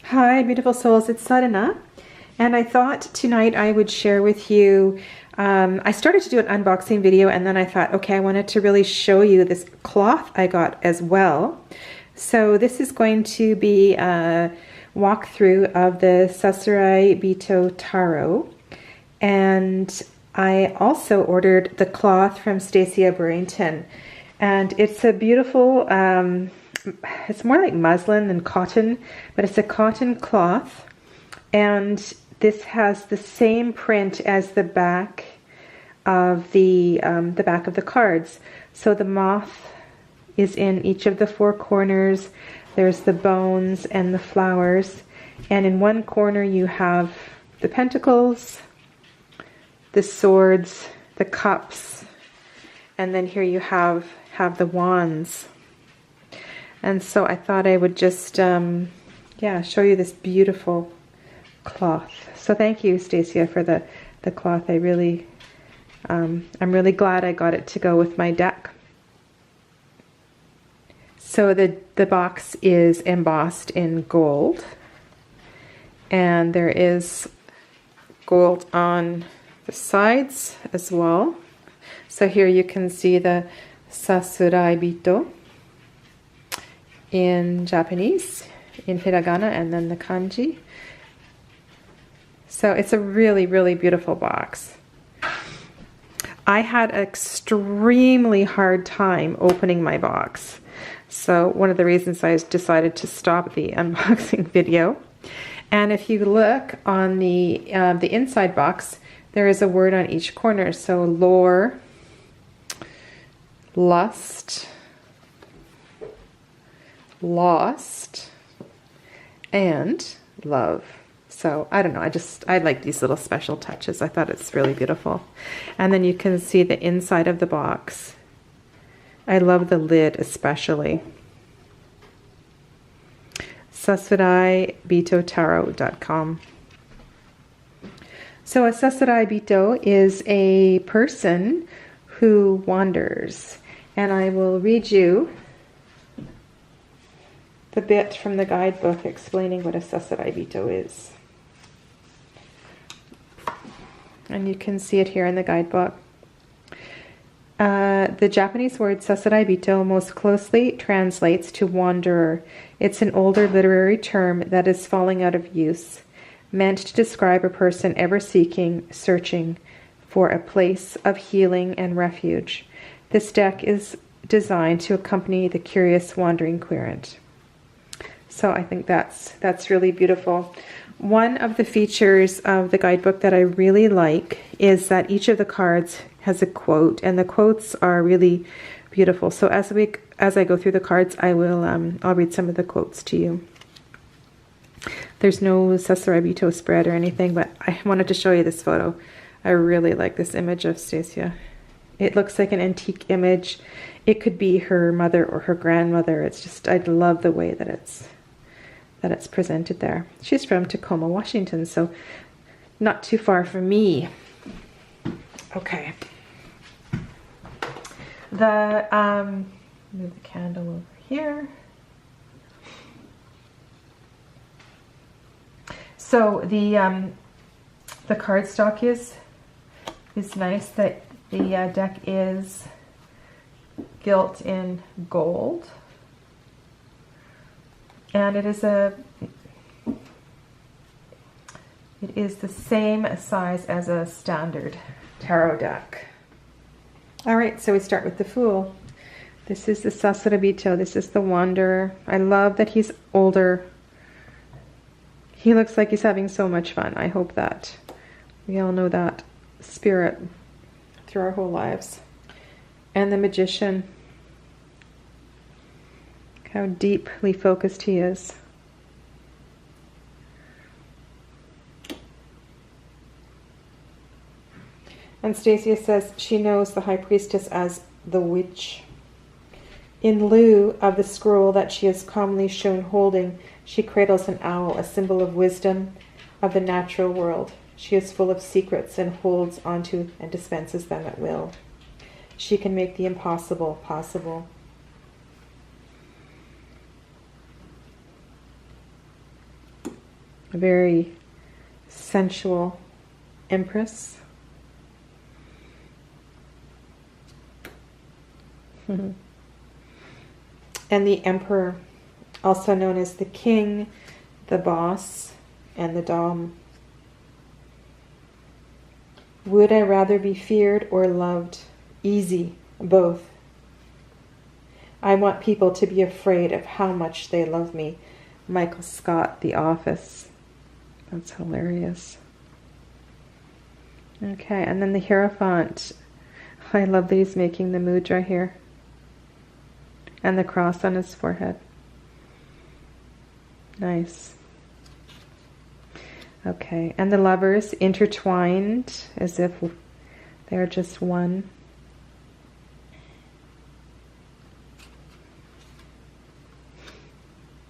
Hi, beautiful souls. It's Sadhana, and I thought tonight I would share with you. I started to do an unboxing video, and then I thought, okay, I wanted to really show you this cloth I got as well. So this is going to be a walkthrough of the Sasuraibito Tarot, and I also ordered the cloth from Stasia Burrington, and it's a beautiful. It's more like muslin than cotton, but it's a cotton cloth, and this has the same print as the back of the back of the cards. So the moth is in each of the four corners. There's the bones and the flowers, and in one corner you have the pentacles, the swords, the cups, and then here you have the wands. And so I thought I would just, show you this beautiful cloth. So thank you, Stasia, for the cloth. I really, I'm really glad I got it to go with my deck. So the box is embossed in gold, and there is gold on the sides as well. So here you can see the Sasuraibito in Japanese, in hiragana, and then the kanji. So it's a really, really beautiful box. I had an extremely hard time opening my box. So one of the reasons I decided to stop the unboxing video. And if you look on the inside box, there is a word on each corner. So lore, lust, lost, and love. So I don't know, I like these little special touches. I thought it's really beautiful. And then you can see the inside of the box. I love the lid especially. Sasuraibitotarot.com. So a Sasuraibito is a person who wanders, and I will read you the bit from the guidebook explaining what a Sasuraibito is. And you can see it here in the guidebook. The Japanese word Sasuraibito most closely translates to wanderer. It's an older literary term that is falling out of use, meant to describe a person ever seeking, searching for a place of healing and refuge. This deck is designed to accompany the curious wandering querent. So I think that's really beautiful. One of the features of the guidebook that I really like is that each of the cards has a quote, and the quotes are really beautiful. So as I go through the cards, I'll read some of the quotes to you. There's no Sasuraibito spread or anything, but I wanted to show you this photo. I really like this image of Stasia. It looks like an antique image. It could be her mother or her grandmother. It's just, I love the way that it's presented there. She's from Tacoma, Washington, so not too far from me. Okay. Move the candle over here. So the cardstock is nice. That the deck is gilt in gold. And it is the same size as a standard tarot deck. All right, so we start with the Fool. This is the Sasuraibito. This is the Wanderer. I love that he's older. He looks like he's having so much fun. I hope that we all know that spirit through our whole lives. And the Magician. How deeply focused he is. And Stasia says she knows the High Priestess as the Witch. In lieu of the scroll that she is commonly shown holding, she cradles an owl, a symbol of wisdom of the natural world. She is full of secrets and holds onto and dispenses them at will. She can make the impossible possible. A very sensual Empress. And the Emperor, also known as the King, the Boss, and the Dom. Would I rather be feared or loved? Easy, both. I want people to be afraid of how much they love me. Michael Scott, The Office. That's hilarious. Okay, and then the Hierophant. I love that he's making the mudra here. And the cross on his forehead. Nice. Okay, and the Lovers intertwined as if they're just one.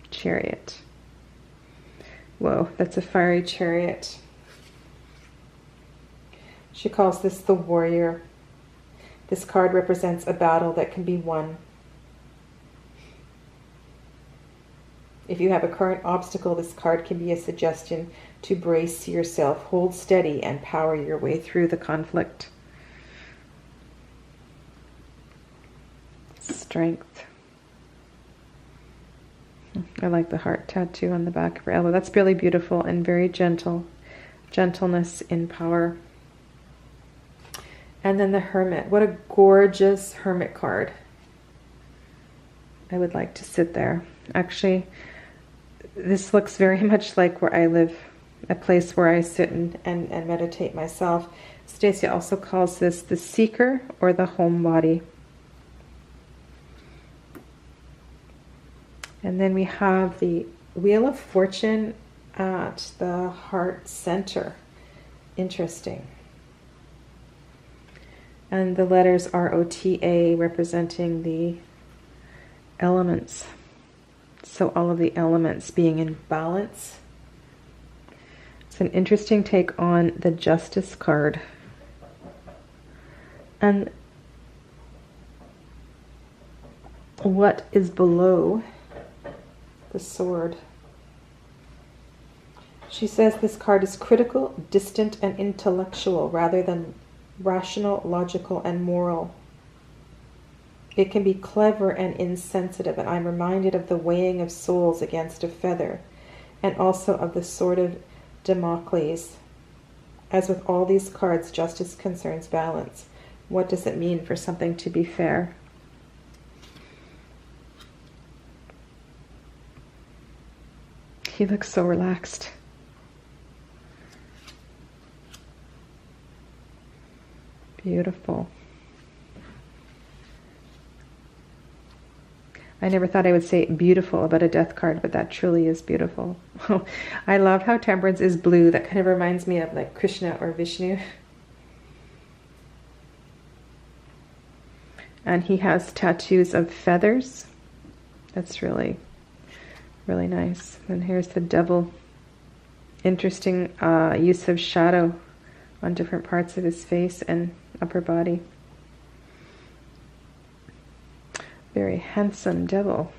Chariot. Whoa, that's a fiery chariot. She calls this the Warrior. This card represents a battle that can be won. If you have a current obstacle, this card can be a suggestion to brace yourself, hold steady, and power your way through the conflict. Strength. I like the heart tattoo on the back of her elbow. That's really beautiful and very gentle. Gentleness in power. And then the Hermit. What a gorgeous Hermit card. I would like to sit there. Actually, this looks very much like where I live, a place where I sit and meditate myself. Stasia also calls this the Seeker or the Homebody. And then we have the Wheel of Fortune at the heart center. Interesting. And the letters ROTA representing the elements. So all of the elements being in balance. It's an interesting take on the Justice card. And what is below the Sword? She says this card is critical, distant, and intellectual rather than rational, logical, and moral. It can be clever and insensitive, and I'm reminded of the weighing of souls against a feather, and also of the sword of Damocles. As with all these cards, justice concerns balance. What does it mean for something to be fair? He looks so relaxed. Beautiful. I never thought I would say beautiful about a death card, but that truly is beautiful. I love how Temperance is blue. That kind of reminds me of like Krishna or Vishnu. And he has tattoos of feathers. That's really, really nice. And here's the Devil. Interesting use of shadow on different parts of his face and upper body. Very handsome Devil.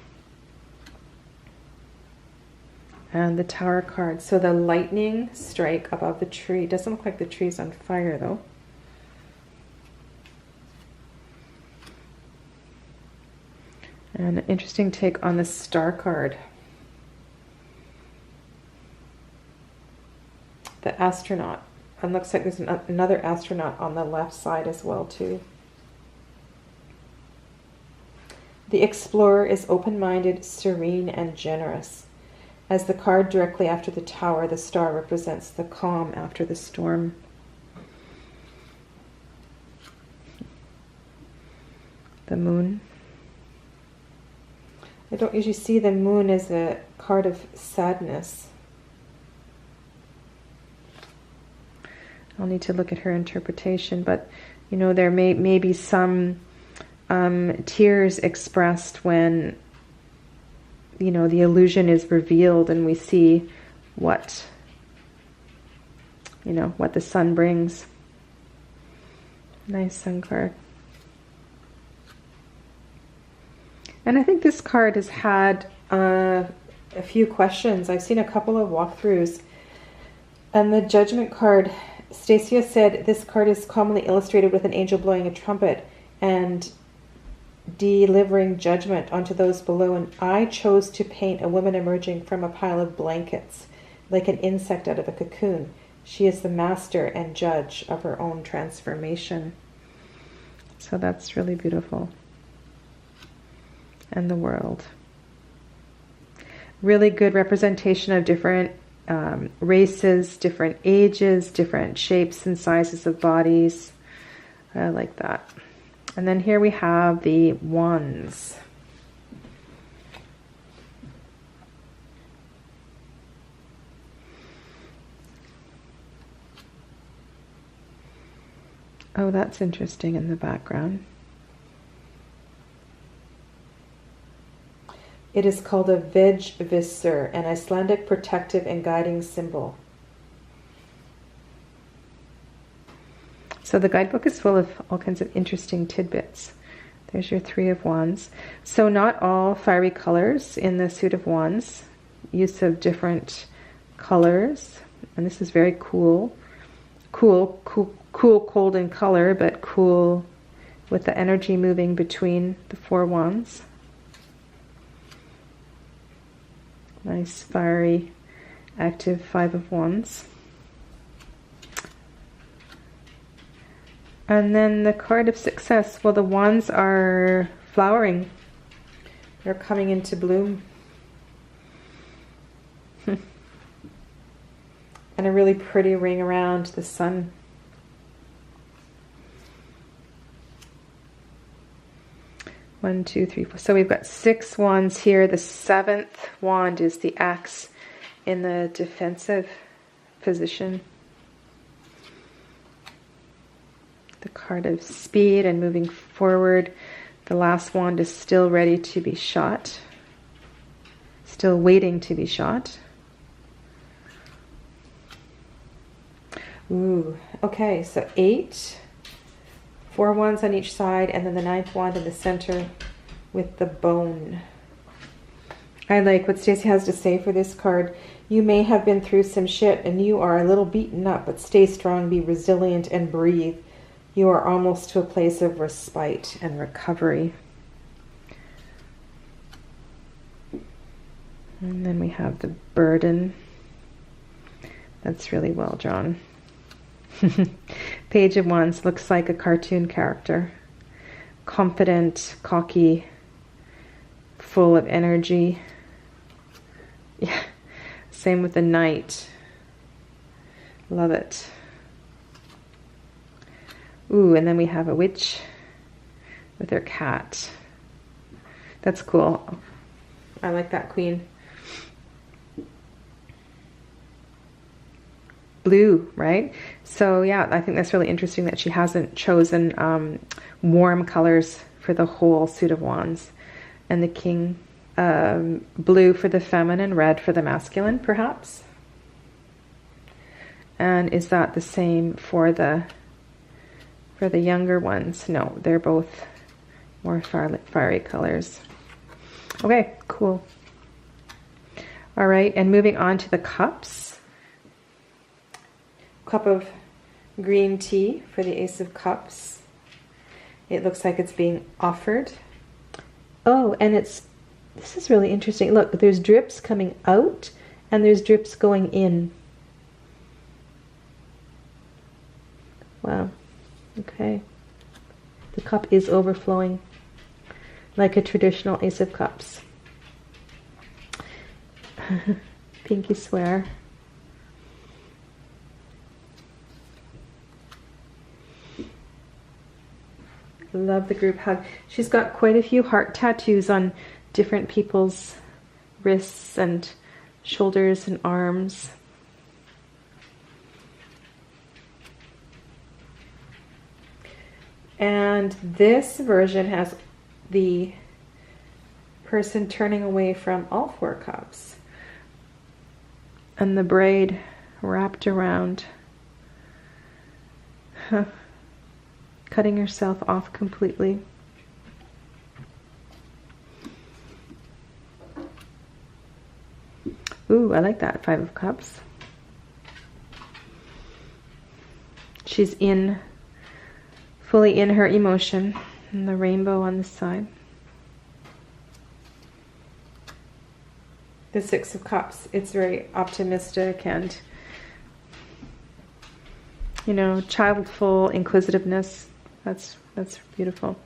And the Tower card. So the lightning strike above the tree. Doesn't look like the tree's on fire though. And an interesting take on the Star card. The Astronaut. And looks like there's another astronaut on the left side as well too. The Explorer is open-minded, serene, and generous. As the card directly after the Tower, the Star represents the calm after the storm. The Moon. I don't usually see the Moon as a card of sadness. I'll need to look at her interpretation, but you know, there may be some tears expressed when, you know, the illusion is revealed and we see what, you know, what the sun brings. Nice Sun card. And I think this card has had a few questions. I've seen a couple of walkthroughs And the Judgment card, Stasia said this card is commonly illustrated with an angel blowing a trumpet and delivering judgment onto those below. And I chose to paint a woman emerging from a pile of blankets, like an insect out of a cocoon. She is the master and judge of her own transformation. So that's really beautiful. And the world. Really good representation of different races, different ages, different shapes and sizes of bodies. I like that. And then here we have the wands. Oh, that's interesting in the background. It is called a Vegvisur, an Icelandic protective and guiding symbol. So the guidebook is full of all kinds of interesting tidbits. There's your Three of Wands. So not all fiery colors in the suit of wands. Use of different colors. And this is very cool. Cool, cold in color, but cool with the energy moving between the four wands. Nice, fiery, active Five of Wands. And then the card of success. Well, the wands are flowering. They're coming into bloom. And a really pretty ring around the sun. One, two, three, four. So we've got 6 wands here. The 7th wand is the axe in the defensive position. The card of speed and moving forward. The last wand is still ready to be shot. Still waiting to be shot. Ooh, okay, so 8. 4 wands on each side, and then the 9th wand in the center with the bone. I like what Stasia has to say for this card. You may have been through some shit and you are a little beaten up, but stay strong, be resilient, and breathe. You are almost to a place of respite and recovery. And then we have the burden. That's really well drawn. Page of Wands looks like a cartoon character. Confident, cocky, full of energy. Yeah. Same with the Knight. Love it. Ooh, and then we have a witch with her cat. That's cool. I like that queen. Blue, right? So yeah, I think that's really interesting that she hasn't chosen warm colors for the whole suit of wands. And the king, blue for the feminine, red for the masculine, perhaps. And is that the same for the younger ones? No, they're both more fiery colors. Okay, cool. All right, and moving on to the cups. Cup of green tea for the Ace of Cups. It looks like it's being offered. Oh, and this is really interesting. Look, there's drips coming out and there's drips going in. Wow. Okay. The cup is overflowing like a traditional Ace of Cups. Pinky swear. Love the group hug. She's got quite a few heart tattoos on different people's wrists and shoulders and arms. And this version has the person turning away from all 4 cups. And the braid wrapped around. Huh. Cutting herself off completely. Ooh, I like that. 5 of Cups. she's fully in her emotion. And the rainbow on the side. The Six of Cups, it's very optimistic and, you know, childful inquisitiveness. That's beautiful.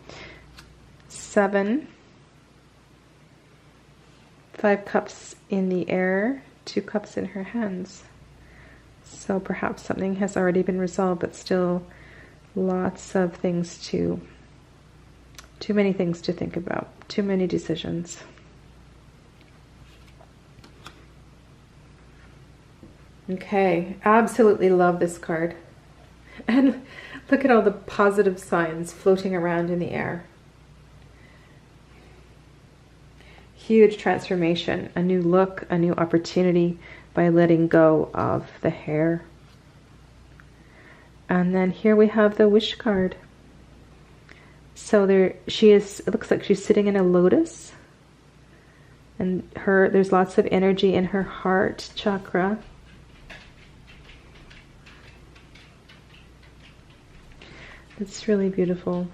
7. 5 cups in the air, 2 cups in her hands. So perhaps something has already been resolved, but still lots of things too many things to think about, too many decisions. Okay, absolutely love this card. And look at all the positive signs floating around in the air. Huge transformation, a new look, a new opportunity by letting go of the hair. And then here we have the Wish card. So there she is, it looks like she's sitting in a lotus. And there's lots of energy in her heart chakra. It's really beautiful.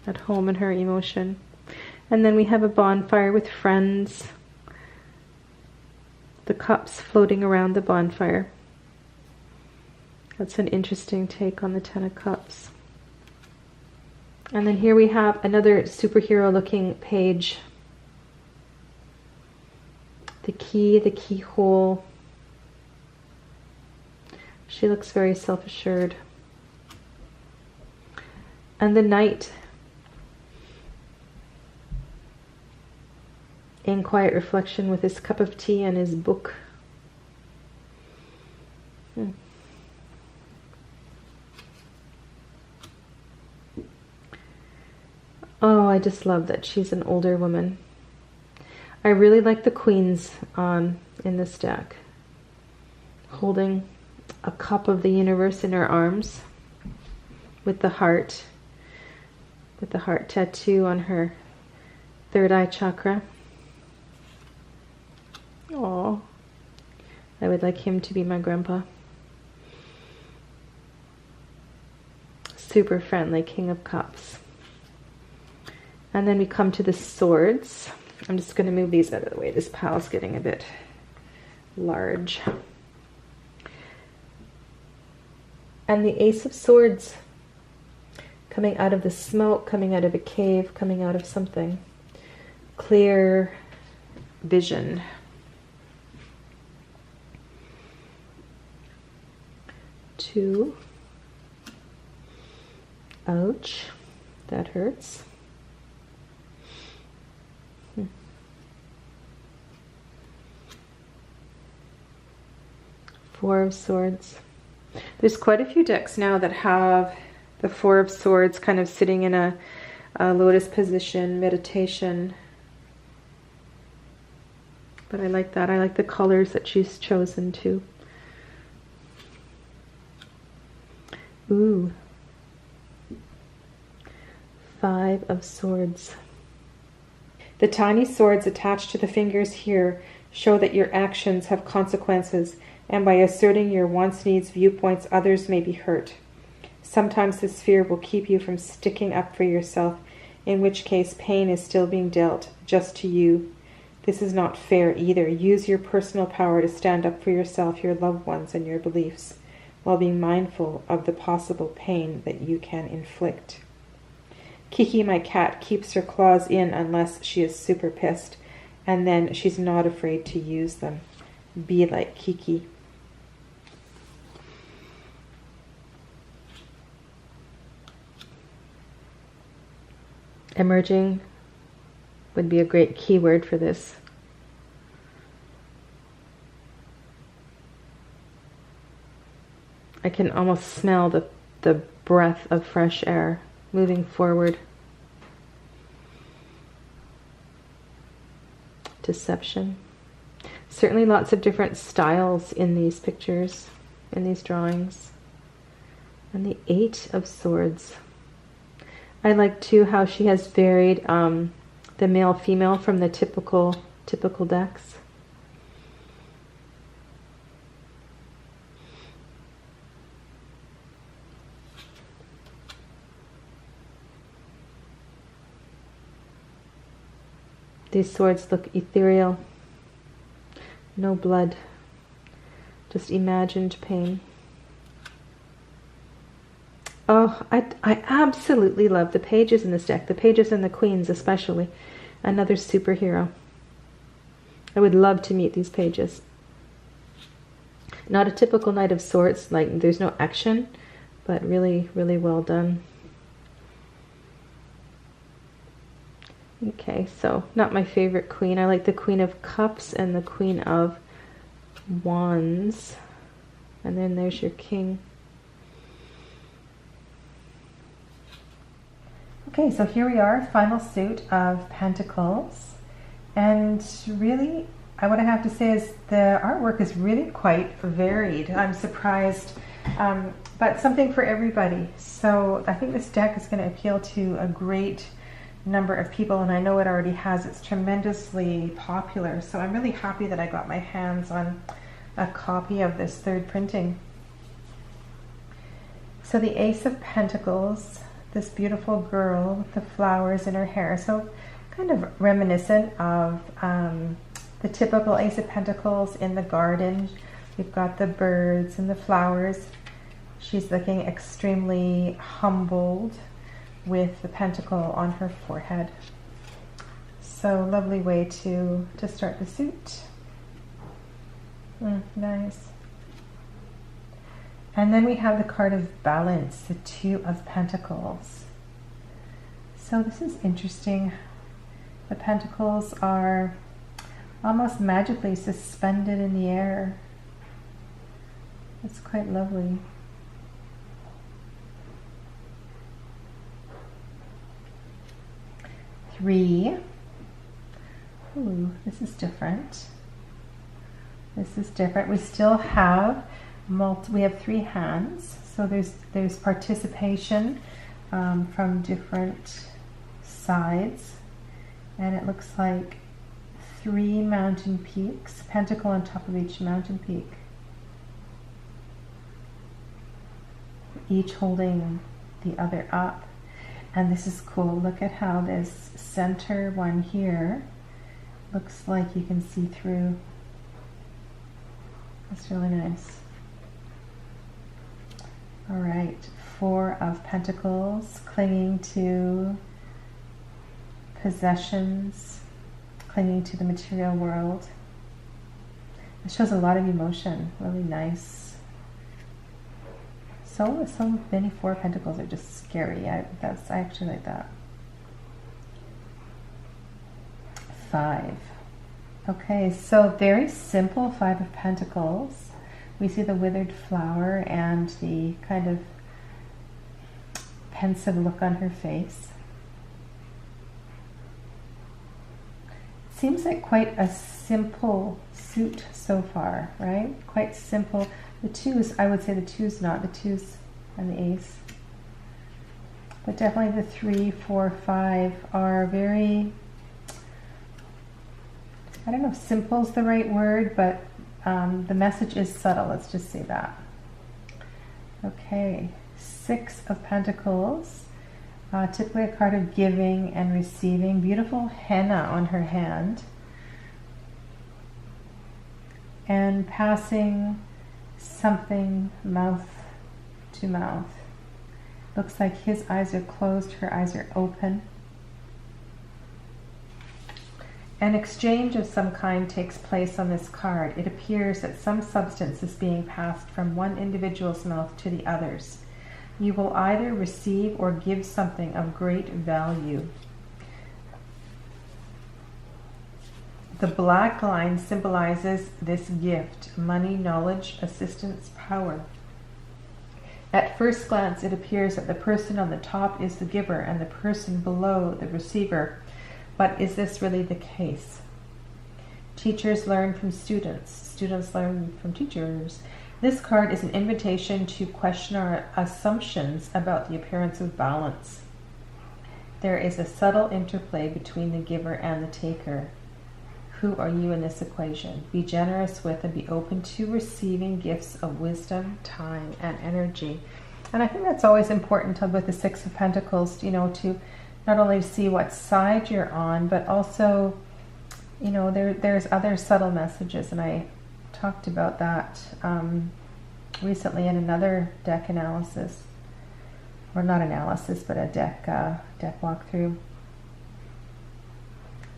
At home in her emotion. And then we have a bonfire with friends. The cups floating around the bonfire. That's an interesting take on the Ten of Cups. And then here we have another superhero looking page. The key, the keyhole. She looks very self-assured. And the Knight. In quiet reflection with his cup of tea and his book. Oh, I just love that she's an older woman. I really like the queens in this deck. Holding a cup of the universe in her arms. With the heart. With the heart tattoo on her third eye chakra. Oh, I would like him to be my grandpa. Super friendly, King of Cups. And then we come to the swords. I'm just going to move these out of the way. This pile's getting a bit large. And the Ace of Swords. Coming out of the smoke, coming out of a cave, coming out of something. Clear vision. Two. Ouch. That hurts. Four of Swords. There's quite a few decks now that have the Four of Swords kind of sitting in a lotus position, meditation. But I like that. I like the colors that she's chosen too. Ooh. Five of Swords. The tiny swords attached to the fingers here show that your actions have consequences, and by asserting your wants, needs, viewpoints, others may be hurt. Sometimes this fear will keep you from sticking up for yourself, in which case pain is still being dealt just to you. This is not fair either. Use your personal power to stand up for yourself, your loved ones, and your beliefs, while being mindful of the possible pain that you can inflict. Kiki, my cat, keeps her claws in unless she is super pissed, and then she's not afraid to use them. Be like Kiki. Emerging would be a great keyword for this. I can almost smell the breath of fresh air moving forward. Deception. Certainly lots of different styles in these pictures, in these drawings. And the Eight of Swords. I like too how she has varied the male-female from the typical decks. These swords look ethereal. No blood. Just imagined pain. Oh, I absolutely love the pages in this deck. The pages and the queens especially. Another superhero. I would love to meet these pages. Not a typical Knight of Swords, like there's no action, but really, really well done. Okay, so not my favorite queen. I like the Queen of Cups and the Queen of Wands. And then there's your king. Okay, so here we are, final suit of Pentacles. And really, what I have to say is the artwork is really quite varied. I'm surprised, but something for everybody. So I think this deck is going to appeal to a great number of people, and I know it already has. It's tremendously popular. So I'm really happy that I got my hands on a copy of this third printing. So the Ace of Pentacles, this beautiful girl with the flowers in her hair. So kind of reminiscent of the typical Ace of Pentacles in the garden. We've got the birds and the flowers. She's looking extremely humbled with the pentacle on her forehead. So lovely way to start the suit. Nice. And then we have the card of balance, the Two of Pentacles. So this is interesting. The pentacles are almost magically suspended in the air. It's quite lovely. Three. Ooh, this is different. This is different. We still have we have three hands, so there's participation from different sides, and it looks like three mountain peaks, pentacle on top of each mountain peak, each holding the other up. And this is cool. Look at how this center one here looks like you can see through. That's really nice. All right, Four of Pentacles, clinging to possessions, clinging to the material world. It shows a lot of emotion, really nice. So many Four of Pentacles are just scary. I actually like that. Five. Okay, so very simple Five of Pentacles. We see the withered flower and the kind of pensive look on her face. It seems like quite a simple suit so far, right? Quite simple. The twos, I would say the twos not, the twos and the ace. But definitely the 3, 4, 5 are very, I don't know if simple is the right word, but the message is subtle, let's just say that. Okay, 6 of Pentacles, typically a card of giving and receiving. Beautiful henna on her hand. And passing something mouth to mouth. Looks like his eyes are closed, her eyes are open. An exchange of some kind takes place on this card. It appears that some substance is being passed from one individual's mouth to the others. You will either receive or give something of great value. The black line symbolizes this gift: money, knowledge, assistance, power. At first glance, it appears that the person on the top is the giver and the person below the receiver. But is this really the case? Teachers learn from students. Students learn from teachers. This card is an invitation to question our assumptions about the appearance of balance. There is a subtle interplay between the giver and the taker. Who are you in this equation? Be generous with and be open to receiving gifts of wisdom, time, and energy. And I think that's always important with the 6 of Pentacles, you know, to not only see what side you're on, but also you know, there's other subtle messages, and I talked about that recently in another deck analysis, or not analysis, but a deck walkthrough.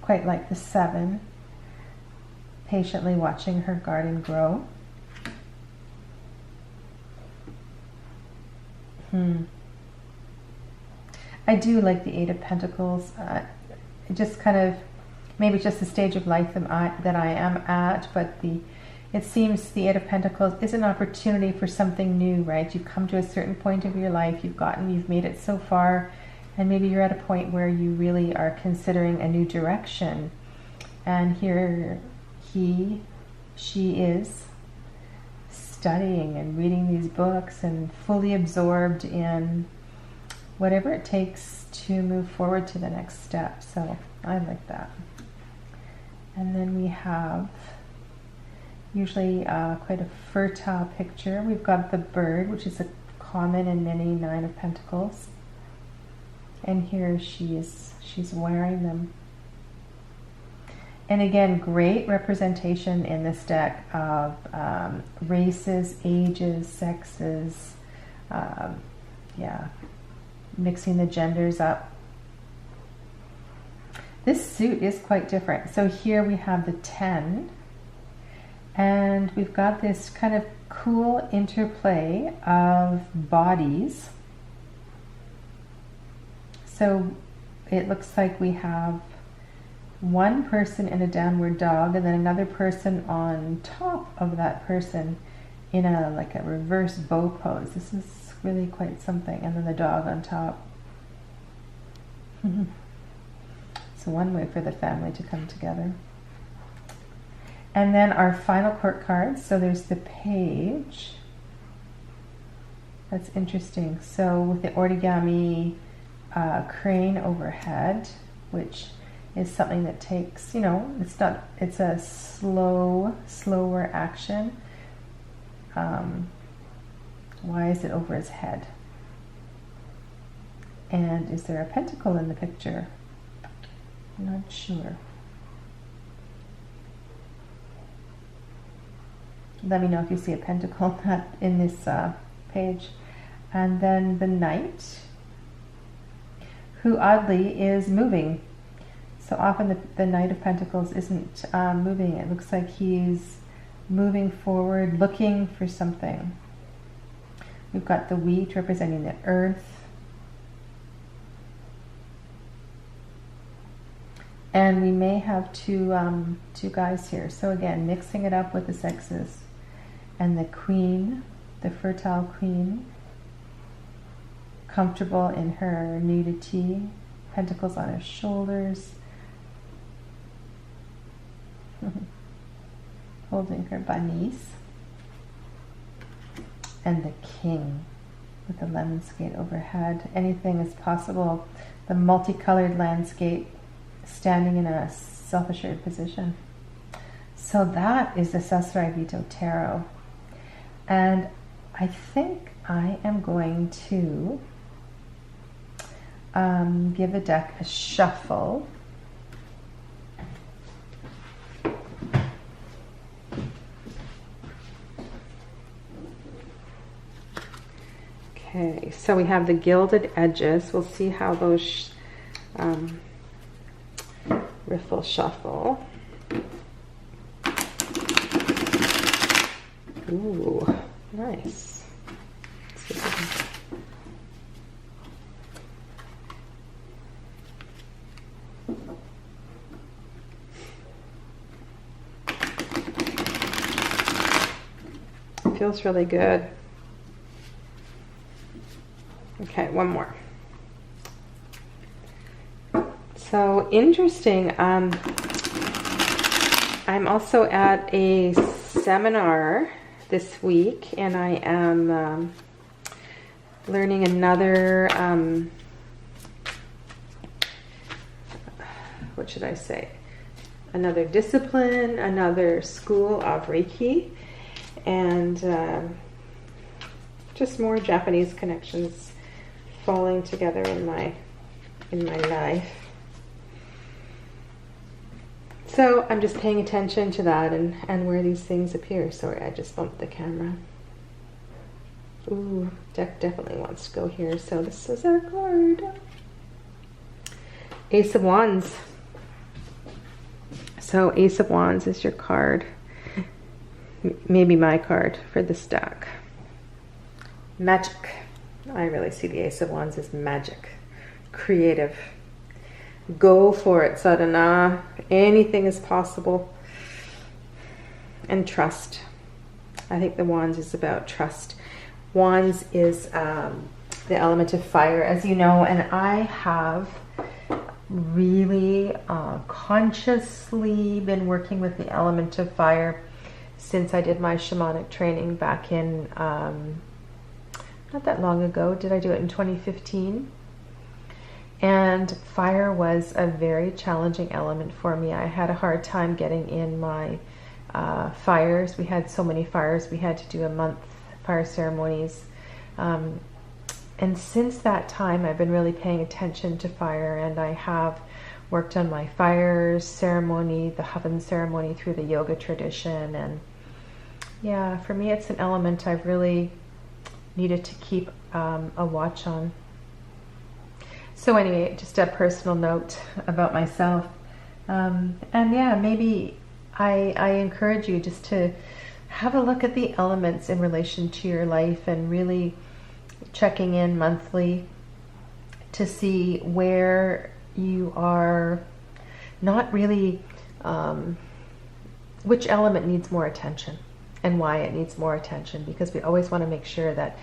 Quite like the 7, patiently watching her garden grow. I do like the 8 of Pentacles. It just kind of, maybe just the stage of life that I am at, but it seems the 8 of Pentacles is an opportunity for something new, right? You've come to a certain point of your life, you've made it so far, and maybe you're at a point where you really are considering a new direction. And here she is studying and reading these books and fully absorbed in whatever it takes to move forward to the next step. So I like that. And then we have usually quite a fertile picture. We've got the bird, which is a common in many 9 of Pentacles. And here she's wearing them. And again, great representation in this deck of races, ages, sexes, yeah, mixing the genders up. This suit is quite different. So here we have the 10, and we've got this kind of cool interplay of bodies. So it looks like we have one person in a downward dog, and then another person on top of that person in like a reverse bow pose. This is really quite something. And then the dog on top. So one way for the family to come together. And then our final court cards. So there's the page. That's interesting. So with the origami crane overhead, which is something that takes, you know, it's a slower action. Why is it over his head? And is there a pentacle in the picture? I'm not sure. Let me know if you see a pentacle in this page. And then the knight, who oddly is moving. So often the Knight of Pentacles isn't moving. It looks like he's moving forward, looking for something. We've got the wheat representing the earth. And we may have two guys here. So again, mixing it up with the sexes. And the queen, the fertile queen, comfortable in her nudity, pentacles on her shoulders, holding her bunnies. And the king with the lemon skate overhead. Anything is possible. The multicolored landscape, standing in a self-assured position. So that is the Sasuraibito Tarot. And I think I am going to give the deck a shuffle. Okay, so we have the gilded edges. We'll see how those riffle shuffle. Ooh, nice. Let's see if I can... Feels really good. Okay, one more. So interesting. I'm also at a seminar this week, and I am learning another, what should I say? Another discipline, another school of Reiki, and just more Japanese connections falling together in my life. So I'm just paying attention to that and where these things appear. Sorry, I just bumped the camera. Ooh, deck definitely wants to go here. So this is our card. Ace of Wands. So Ace of Wands is your card. Maybe my card for this deck. Magic. I really see the Ace of Wands as magic. Creative. Go for it, Sadhana. Anything is possible. And trust. I think the Wands is about trust. Wands is the element of fire, as you know, and I have really consciously been working with the element of fire since I did my shamanic training back in, not that long ago. Did I do it in 2015? And fire was a very challenging element for me. I had a hard time getting in my fires. We had so many fires. We had to do a month fire ceremonies. And since that time, I've been really paying attention to fire, and I have worked on my fire ceremony, the Havan ceremony through the yoga tradition. And yeah, for me, it's an element I've really needed to keep a watch on. So anyway, just a personal note about myself. And yeah, maybe I encourage you just to have a look at the elements in relation to your life and really checking in monthly to see where you are not really, which element needs more attention and why it needs more attention, because we always want to make sure that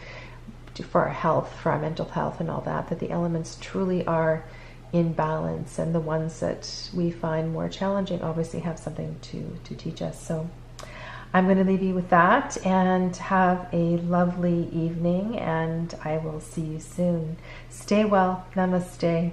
for our health, for our mental health and all that, that the elements truly are in balance, and the ones that we find more challenging obviously have something to teach us. So I'm going to leave you with that, and have a lovely evening, and I will see you soon. Stay well. Namaste.